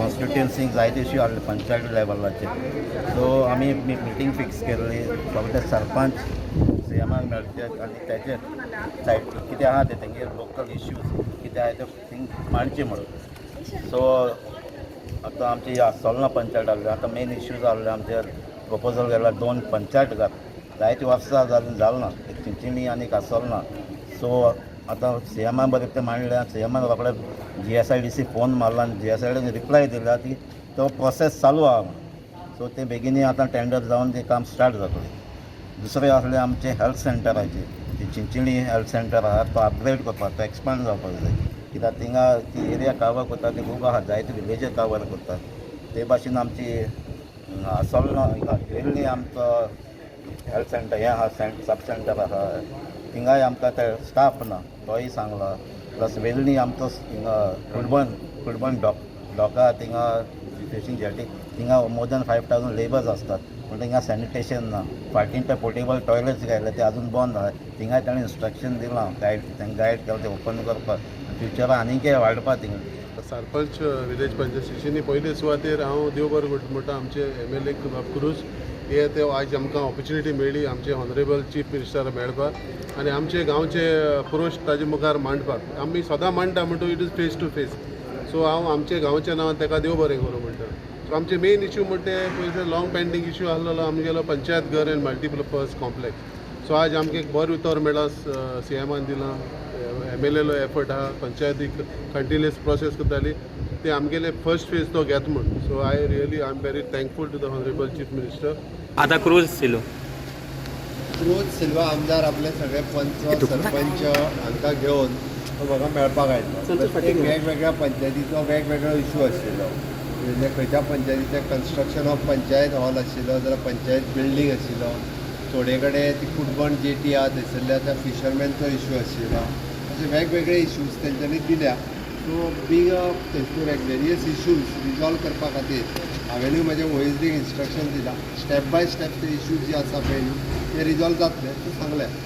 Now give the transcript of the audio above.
कॉन्स्टिट्युएन्सीक जायते इश्यू आहले पंचायत लेवलाचेर. सो आमी मिटींग फिक्स केल्ली फक्त सरपंच सीएमाक मेळचे आनी तेचे सायड कितें आहा ते तेंगे लोकल इश्यूज कितें आहा ते थिंग मांडचे म्हणून. सो आतां आमची आसोलना पंचायत आहली आतां मेन इश्यूज आहले आमचे प्रपोजल केला 2 पंचायत घात जायती वर्सां जालें ना एक चिंचिणी आनी आसोलना. सो आतां सीएमा बरें ते मांडल्या सीएमान रोखडे GSIDC फोन मारला आनी GSIDC रिप्लाय दिला की तो प्रोसेस चालू आहा. सो ते बेगिनी आतां टेंडर जावन तें काम स्टार्ट जातलें. दुसरें आसलें आमचें हेल्थ सेंटराचें जी चिंचिणी हेल्थ सेंटर आहा तो अपग्रेड करपाक तो एक्सपांड जावपाक जाय कित्याक थिंगा ती एरिया कवर करता ती खूब आहा जायते विलेज कवर करता. ते भाशेन आमची आसोलना वेल्ली आमचो हेल्थ सेंटर हें आहा सब सेंटर आहा थिंगाय आमकां ते स्टाफ ना तोय सांगला. प्लस वेल्ली आमचो हिंगा कुडबण डॉका थिंगा फिशींग जेटी थिंगा मोर दॅन 5,000 लेबर्स असतात पूण थिंगा सॅनिटेशन ना. फाटीं ते पोर्टेबल टॉयलेट्स घायले ते अजून बंद आहा. थिंगाय ताणें इन्स्ट्रक्शन दिलां तांकां गायड केलां ते ओपन करपाक फ्युचरान आनीकय वाडपा थिंगा. सरपंच विलेज पंचायत स्टेशनी पयले सुवातेर हांव देव बरें म्हणटा आमचे MLA क्रूज हे ते आयज आमकां ऑपॉर्च्युनिटी मेळ्ळी आमचे ऑनरेबल चीफ मिनिस्टर मेळपाक आनी आमचे गांवचे प्रोश्ट ताजे मुखार मांडपाक. आमी सदां मांडटा म्हणटू it is face to face. So हांव आमचे गांवच्या नांवान ताका देव बरें करूं म्हणटा. सो आमचे मेन इश्यू म्हणटे पयलीं लॉंग पेंडींग इश्यू आसलेलो आमगेलो पंचायत घर एंड मल्टीपर्पज कॉम्प्लेक्स. सो आज आमकां एक बरो उतर मेळ्ळा सीएमान दिलां. MLA एफर्ट आहा पंचायतीक कंटिन्युअस प्रोसेस करताली ते आमगेले फर्स्ट फेज तो घेत म्हूण. So I am very thankful to the honourable chief minister. आता क्रूज सिल्वा आमदार आपले सगळे पंच सरपंच हांकां घेवन तो म्हाका मेळपाक आयलो. प्रत्येक वेगवेगळ्या पंचायतीचो वेगवेगळो इश्यू आशिल्लो. म्हणजे खंयच्या पंचायतीचें कन्स्ट्रक्शन ऑफ पंचायत हॉल आशिल्लो जाल्यार पंचायत बिल्डींग आशिल्लो. थोडे कडेन ती कुडबण जेटी आहा थंयसरल्या त्या फिशरमॅनचो इश्यू आशिल्लो. अशे वेगवेगळे इश्यूज तेंच्यांनी दिल्या. सो बीग थंयसर वेरियस इश्यूज रिजॉल्व करपा खातीर हांवेंनूय म्हजें वॉयसलीक इन्स्ट्रक्शन दिलां. स्टेप बाय स्टेप ते इश्यूज जे आसा पळय ते रिजॉल्व जातले ते सांगल्या.